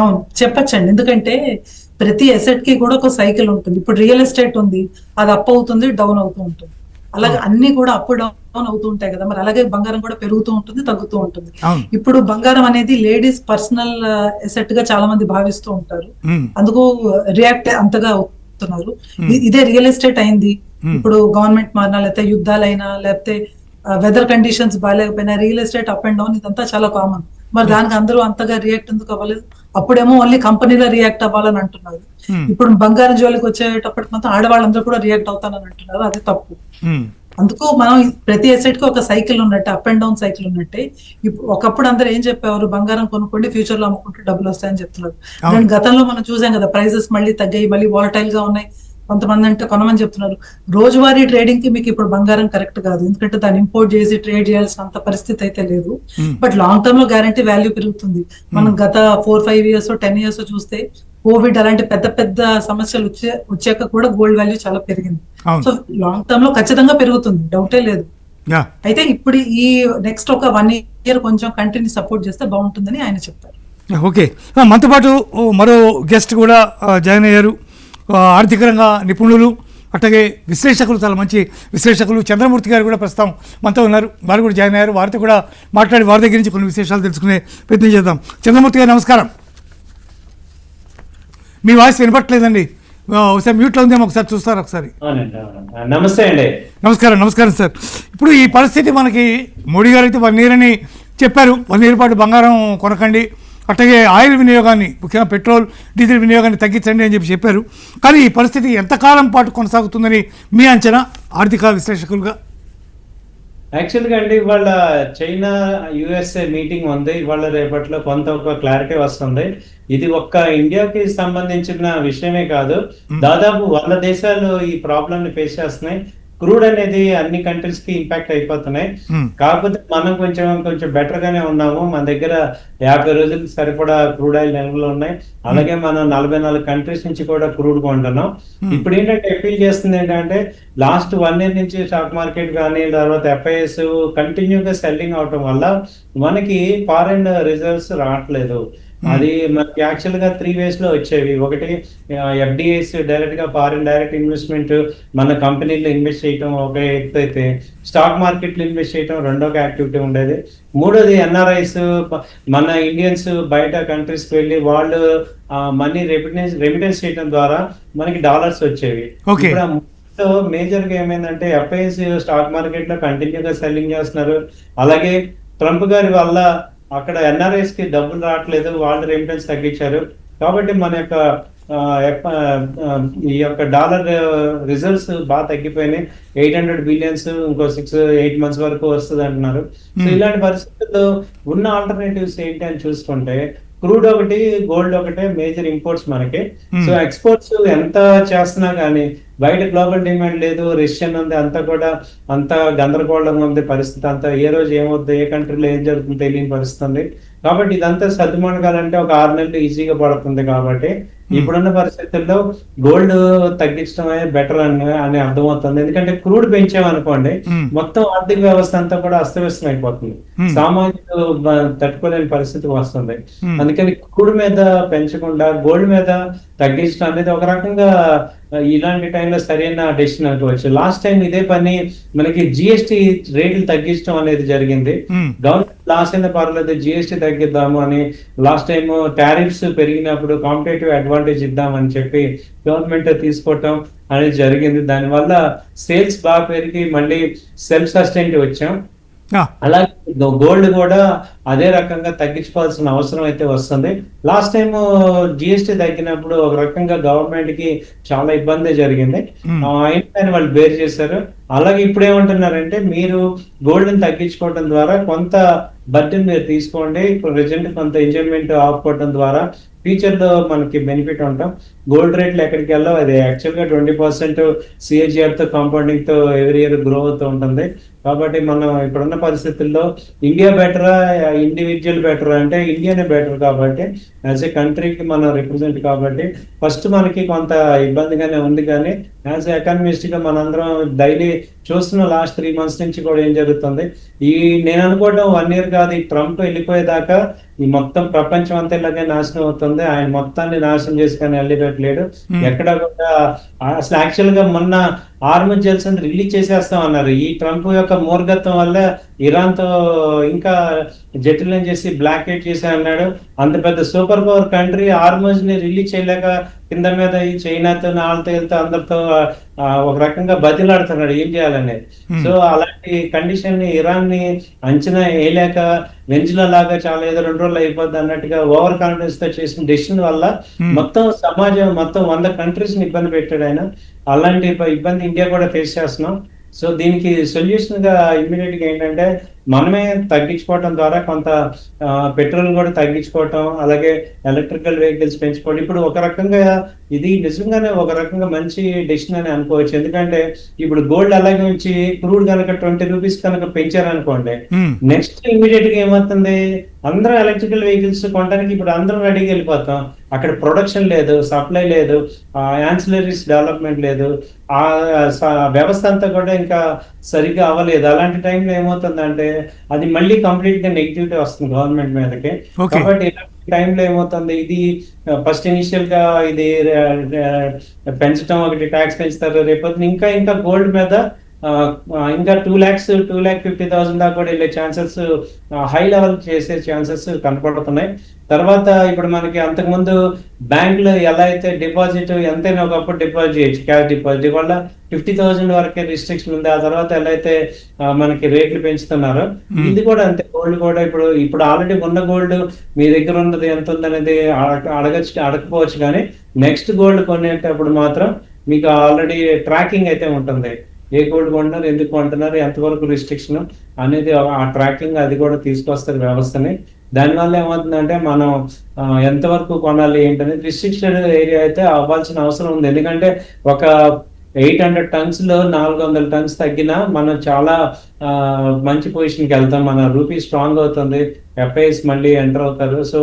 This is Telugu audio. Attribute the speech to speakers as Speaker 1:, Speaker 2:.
Speaker 1: అవును, చెప్పచ్చండి. ఎందుకంటే ప్రతి అసెట్ కి కూడా ఒక సైకిల్ ఉంటుంది. ఇప్పుడు రియల్ ఎస్టేట్ ఉంది, అది అప్ అవుతుంది, డౌన్ అవుతూ ఉంటుంది. అలాగే
Speaker 2: అవును.
Speaker 1: అన్ని కూడా అప్ డౌన్ అవుతూ ఉంటాయి కదా, మరి అలాగే బంగారం కూడా పెరుగుతూ ఉంటుంది, తగ్గుతూ ఉంటుంది.
Speaker 2: అవును.
Speaker 1: ఇప్పుడు బంగారం అనేది లేడీస్ పర్సనల్ ఎసెట్ గా చాలా మంది భావిస్తూ ఉంటారు.
Speaker 2: హ్మ్.
Speaker 1: అందుకు రియాక్ట్ అంతగా అవుతున్నారు.
Speaker 2: హ్మ్.
Speaker 1: ఇదే రియల్ ఎస్టేట్ అయింది.
Speaker 2: హ్మ్.
Speaker 1: ఇప్పుడు గవర్నమెంట్ మారినా, లేకపోతే యుద్ధాలైనా, లేకపోతే వెదర్ కండిషన్స్ బాగాలేకపోయినా real estate up and down ఇదంతా చాలా కామన్. మరి
Speaker 2: యాహ్!
Speaker 1: దానికి అందరూ అంతగా రియాక్ట్ ఎందుకు అవ్వలేదు? అప్పుడేమో ఓన్లీ కంపెనీలో రియాక్ట్ అవ్వాలని అంటున్నారు.
Speaker 2: హ్మ్.
Speaker 1: ఇప్పుడు బంగారం జోలికి వచ్చేటప్పటికి మాత్రం ఆడవాళ్ళందరూ కూడా రియాక్ట్ అవుతానని అంటున్నారు. అది తప్పు.
Speaker 2: హ్మ్.
Speaker 1: అందుకు మనం ప్రతి ఎసెట్ కి ఒక సైకిల్ ఉన్నట్టే, అప్ అండ్ డౌన్ సైకిల్ ఉన్నట్టే. ఇప్పుడు ఒకప్పుడు అందరూ ఏం చెప్పేవారు? బంగారం కొనుక్కోండి, ఫ్యూచర్ లో అమ్ముకుంటే డబ్బులు వస్తాయని చెప్తున్నారు.
Speaker 2: అవును.
Speaker 1: దాని గతంలో మనం చూసాం కదా, ప్రైజెస్ మళ్ళీ తగ్గాయి, మళ్ళీ వాలటైల్ గా ఉన్నాయి. కొంతమంది అంటే కొనమని చెప్తున్నారు. రోజువారీ ట్రేడింగ్ కి మీకు ఇప్పుడు బంగారం కరెక్ట్ కాదు, ఎందుకంటే దాన్ని ఇంపోర్ట్ చేసి ట్రేడ్ చేయాల్సినంత పరిస్థితి అయితే లేదు.
Speaker 2: హ్మ్.
Speaker 1: బట్ లాంగ్ టర్మ్ లో గ్యారంటీ వాల్యూ పెరుగుతుంది. మనం
Speaker 2: హ్మ్.
Speaker 1: గత 4-5 years 10 years చూస్తే, కోవిడ్ అలాంటి పెద్ద పెద్ద సమస్యలు వచ్చాక కూడా గోల్డ్ వాల్యూ చాలా పెరిగింది.
Speaker 2: అవును.
Speaker 1: సో లాంగ్ టర్మ్ లో ఖచ్చితంగా పెరుగుతుంది, డౌటే లేదు.
Speaker 2: యాహ్!
Speaker 1: అయితే ఇప్పుడు ఈ నెక్స్ట్ ఒక 1 year కొంచెం కంటిన్యూ సపోర్ట్ చేస్తే బాగుంటుందని ఆయన చెప్పారు.
Speaker 2: యాహ్! ఓకే. మనతో పాటు మరో గెస్ట్ కూడా జాయిన్ అయ్యారు. ఆర్థిక రంగ నిపుణులు, అట్లాగే విశ్లేషకులు, చాలా మంచి విశ్లేషకులు చంద్రమూర్తి గారు కూడా ప్రస్తుతం మనతో ఉన్నారు. వారు కూడా జాయిన్ అయ్యారు. వారితో కూడా మాట్లాడి వారి దగ్గర నుంచి కొన్ని విశేషాలు తెలుసుకునే ప్రయత్నం చేద్దాం. చంద్రమూర్తి గారు నమస్కారం. మీ వాయిస్ వినపట్లేదండి. ఒకసారి మ్యూట్లో ఉందేమో ఒకసారి చూస్తారు ఒకసారి.
Speaker 3: అవునండి, అవునండి. నమస్తే అండి.
Speaker 2: నమస్కారం. నమస్కారం సార్. ఇప్పుడు ఈ పరిస్థితి మనకి మోడీ గారు అయితే 1 year అని చెప్పారు. 1 year పాటు బంగారం కొనకండి, అట్లాగే ఆయిల్ వినియోగాన్ని, ముఖ్యంగా పెట్రోల్ డీజిల్ వినియోగాన్ని తగ్గించండి అని చెప్పారు. కానీ ఈ పరిస్థితి ఎంతకాలం పాటు కొనసాగుతుందని మీ అంచనా ఆర్థిక విశ్లేషకులుగా?
Speaker 3: యాక్చువల్గా అండి, ఇవాళ చైనా యుఎస్ఏ మీటింగ్ ఉంది. ఇవాళ రేపట్లో కొంత ఒక క్లారిటీ వస్తుంది. ఇది ఒక్క ఇండియాకి సంబంధించిన విషయమే కాదు, దాదాపు 100 దేశాలు ఈ ప్రాబ్లమ్ ని ఫేస్ చేస్తున్నాయి. క్రూడ్ అనేది అన్ని కంట్రీస్ కి ఇంపాక్ట్ అయిపోతున్నాయి. కాకపోతే మనం కొంచెం బెటర్ గానే ఉన్నాము. మన దగ్గర 50 రోజులకు సరిపడా క్రూడ్ ఆయిల్ నిల్వలు ఉన్నాయి. అలాగే మనం 44 కంట్రీస్ నుంచి కూడా క్రూడ్ కొంటున్నాం. ఇప్పుడు ఏంటంటే అపీల్ చేస్తుంది ఏంటంటే, లాస్ట్ 1 year నుంచి స్టాక్ మార్కెట్ కానీ, తర్వాత ఎఫ్ఐఎస్ కంటిన్యూగా సెల్లింగ్ అవటం వల్ల మనకి ఫారెన్ రిజర్వ్స్ రావట్లేదు. అది మనకి యాక్చువల్ గా 3 ways లో వచ్చేవి. ఒకటి, ఎఫ్డిఐస్ డైరెక్ట్ గా ఫారిన్ డైరెక్ట్ ఇన్వెస్ట్మెంట్ మన కంపెనీలో ఇన్వెస్ట్ చేయడం ఒక ఎత్తు అయితే, స్టాక్ మార్కెట్ లో ఇన్వెస్ట్ చేయడం రెండో యాక్టివిటీ ఉండేది. మూడోది, ఎన్ఆర్ఐస్ మన ఇండియన్స్ బయట కంట్రీస్ కి వెళ్ళి వాళ్ళు మనీ రెమిటెన్స్ చేయడం ద్వారా మనకి డాలర్స్ వచ్చేవి. ఇప్పుడు మేజర్ గా ఏమైందంటే, ఎఫ్ఐఎస్ స్టాక్ మార్కెట్ లో కంటిన్యూగా సెల్లింగ్ చేస్తున్నారు. అలాగే ట్రంప్ గారి వల్ల అక్కడ ఎన్ఆర్ఐస్ కి డబ్బులు రావట్లేదు, వాళ్ళు రెమిటెన్స్ తగ్గించారు. కాబట్టి మన యొక్క ఈ యొక్క డాలర్ రిజర్వ్స్ బాగా తగ్గిపోయినాయి. 800 బిలియన్స్ ఇంకో 6-8 months వరకు వస్తుంది అంటున్నారు. సో ఇలాంటి పరిస్థితుల్లో ఉన్న ఆల్టర్నేటివ్స్ ఏంటి అని చూసుకుంటే, క్రూడ్ ఒకటి, గోల్డ్ ఒకటే మేజర్ ఇంపోర్ట్స్ మనకి. సో ఎక్స్పోర్ట్స్ ఎంత చేస్తున్నా కానీ బయట గ్లోబల్ డిమాండ్ లేదు, రెసిషన్ ఉంది, అంతా కూడా అంత గందరగోళంగా ఉంది పరిస్థితి. అంతా ఏ రోజు ఏమవుతుంది, ఏ కంట్రీలో ఏం జరుగుతుందో తెలియని పరిస్థితి ఉంది. కాబట్టి ఇదంతా సర్దుమణగాలంటే ఒక 6 నెలలు ఈజీగా పడుతుంది. కాబట్టి ఇప్పుడున్న పరిస్థితుల్లో గోల్డ్ తగ్గించడమే బెటర్ అని అర్థమవుతుంది. ఎందుకంటే క్రూడ్ పెంచామనుకోండి, మొత్తం ఆర్థిక వ్యవస్థ అంతా కూడా అస్తవ్యస్తం అయిపోతుంది. సామాన్యులు తట్టుకోలేని పరిస్థితి వస్తుంది. అందుకని క్రూడ్ మీద పెంచకుండా గోల్డ్ మీద తగ్గించడం అనేది ఒక రకంగా ఇలాంటి టైంలో సరైన డెసిషన్ అనుకోవచ్చు. లాస్ట్ టైం ఇదే పని మనకి జిఎస్టి రేట్లు తగ్గించడం అనేది జరిగింది. గవర్నమెంట్ లాస్ అయిన పర్లేదు, జిఎస్టి తగ్గిద్దాము అని లాస్ట్ టైం టారిఫ్స్ పెరిగినప్పుడు కాంపిటేటివ్ అడ్వాంటేజ్ ఇద్దామని చెప్పి గవర్నమెంట్ తీసుకోవటం అనేది జరిగింది. దానివల్ల సేల్స్ బాగా పెరిగి మళ్ళీ సెల్ఫ్ సస్టైన్ వచ్చాం. అలాగే గోల్డ్ కూడా అదే రకంగా తగ్గించుకోవాల్సిన అవసరం అయితే వస్తుంది. లాస్ట్ టైం జిఎస్టీ తగ్గినప్పుడు ఒక రకంగా గవర్నమెంట్ కి చాలా ఇబ్బంది జరిగింది, అయినా వాళ్ళు బేర్ చేశారు. అలాగే ఇప్పుడు ఏమంటున్నారంటే, మీరు గోల్డ్ ని తగ్గించుకోవడం ద్వారా కొంత బడ్జెట్ మీరు తీసుకోండి, ఇప్పుడు ప్రెజెంట్ కొంత ఎంజాయ్మెంట్ ఆపుకోవడం ద్వారా ఫ్యూచర్ లో మనకి బెనిఫిట్ ఉంటాం. గోల్డ్ రేట్లు ఎక్కడికి వెళ్ళావు, అది యాక్చువల్ గా 20% సిఏజిఆర్ తో కాంపౌండింగ్ తో ఎవ్రీ ఇయర్ గ్రో అవుతూ ఉంటుంది. కాబట్టి మనం ఇప్పుడున్న పరిస్థితుల్లో ఇండియా బెటరా, ఇండివిజువల్ బెటరా అంటే ఇండియానే బెటర్. కాబట్టి యాజ్ ఏ కంట్రీకి మనం రిప్రజెంట్ కాబట్టి ఫస్ట్ మనకి కొంత ఇబ్బందిగానే ఉంది. కానీ యాజ్ ఎకానమిస్ట్ గా మనందరం డైలీ చూస్తున్న లాస్ట్ 3 months నుంచి కూడా ఏం జరుగుతుంది, నేను అనుకోవడం 1 year కాదు, ఈ ట్రంప్ వెళ్ళిపోయేదాకా ఈ మొత్తం ప్రపంచం అంతా ఇలాగే నాశనం అవుతుంది. ఆయన మొత్తాన్ని నాశనం చేసుకొని వెళ్ళిపెట్టలేడు ఎక్కడ కూడా. అసలు యాక్చువల్ గా మొన్న ఆర్మిజల్స్ అని రిలీజ్ చేసేస్తాం అన్నారు. ఈ ట్రంప్ యొక్క మూర్ఖత్వం వల్ల ఇరాన్ తో ఇంకా జటిలం చేసి బ్లాకేట్ చేసి అన్నాడు. అంత పెద్ద సూపర్ పవర్ కంట్రీ ఆర్మోజ్ ని రిలీజ్ చేయలేక కింద మీద ఈ చైనాతో నాళ్ళతో వెళ్తే అందరితో ఒక రకంగా బతిలాడుతున్నాడు ఏం చేయాలనేది. సో అలాంటి కండిషన్ ని ఇరాన్ ని అంచనా వేయలేక వెంజులా లాగా చాలా ఏదో 2 రోజులు అయిపోద్ది అన్నట్టుగా ఓవర్ కాన్ఫిడెన్స్ తో చేసిన డెసిషన్ వల్ల మొత్తం సమాజం మొత్తం 100 countries ని ఇబ్బంది పెట్టాడు ఆయన. అలాంటి ఇబ్బంది ఇండియా కూడా ఫేస్ చేస్తున్నాం. సో దీనికి సొల్యూషన్ గా ఇమ్మీడియట్ గా ఏంటంటే మనమే తగ్గించుకోవటం ద్వారా కొంత పెట్రోల్ కూడా తగ్గించుకోవటం, అలాగే ఎలక్ట్రికల్ వెహికల్స్ పెంచుకోవడం. ఇప్పుడు ఒక రకంగా ఇది నిజంగానే ఒక రకంగా మంచి డెసిషన్ అని అనుకోవచ్చు. ఎందుకంటే ఇప్పుడు గోల్డ్ అలాగే ఉంచి క్రూడ్ కనుక 20 rupees కనుక పెంచారనుకోండి, నెక్స్ట్ ఇమ్మీడియట్ గా ఏమవుతుంది, అందరూ ఎలక్ట్రికల్ వెహికల్స్ కొనడానికి ఇప్పుడు అందరం రెడీగా వెళ్ళిపోతాం. అక్కడ ప్రొడక్షన్ లేదు, సప్లై లేదు, యాన్సిలరీస్ డెవలప్మెంట్ లేదు, ఆ వ్యవస్థ అంతా కూడా ఇంకా సరిగ్గా అవ్వలేదు. అలాంటి టైంలో ఏమవుతుందంటే అది మళ్ళీ కంప్లీట్ గా నెగిటివిటీ వస్తుంది గవర్నమెంట్ మీదకి. కాబట్టి ఇలాంటి టైంలో ఏమవుతుంది, ఇది ఫస్ట్ ఇనిషియల్ గా ఇది పెంచడం, ఒకటి ట్యాక్స్ పెంచుతారు, రేపు ఇంకా ఇంకా గోల్డ్ మీద ఇంకా 2,50,000 దాకా కూడా వెళ్ళే ఛాన్సెస్, హై లెవెల్ చేసే ఛాన్సెస్ కనపడుతున్నాయి. తర్వాత ఇప్పుడు మనకి అంతకుముందు బ్యాంకులో ఎలా అయితే డిపాజిట్ ఎంతైనా ఒకప్పుడు డిపాజిట్ చేయొచ్చు, క్యాష్ డిపాజిట్, వల్ల 50,000 వరకే రిస్ట్రిక్షన్ ఉంది. ఆ తర్వాత ఎలా అయితే మనకి రేట్లు పెంచుతున్నారో ఇది కూడా అంతే. గోల్డ్ కూడా ఇప్పుడు ఆల్రెడీ ఉన్న గోల్డ్ మీ దగ్గర ఉన్నది ఎంత ఉందనేది అడగకపోవచ్చు, కానీ నెక్స్ట్ గోల్డ్ కొనేటప్పుడు మాత్రం మీకు ఆల్రెడీ ట్రాకింగ్ అయితే ఉంటుంది. ఏ గోల్డ్ కొంటున్నారు, ఎందుకు కొంటున్నారు, ఎంతవరకు రిస్ట్రిక్షన్ అనేది ఆ ట్రాకింగ్ అది కూడా తీసుకొస్తారు వ్యవస్థని. దానివల్ల ఏమవుతుందంటే మనం ఎంతవరకు కొనాలి ఏంటనేది రిస్ట్రిక్టెడ్ ఏరియా అయితే అవ్వాల్సిన అవసరం ఉంది. ఎందుకంటే ఒక 800 tons లో 400 tons తగ్గినా మనం చాలా మంచి పొజిషన్కి వెళ్తాం. మన రూపీ స్ట్రాంగ్ అవుతుంది, ఎఫ్ఐఎస్ మళ్ళీ ఎంటర్ అవుతారు. సో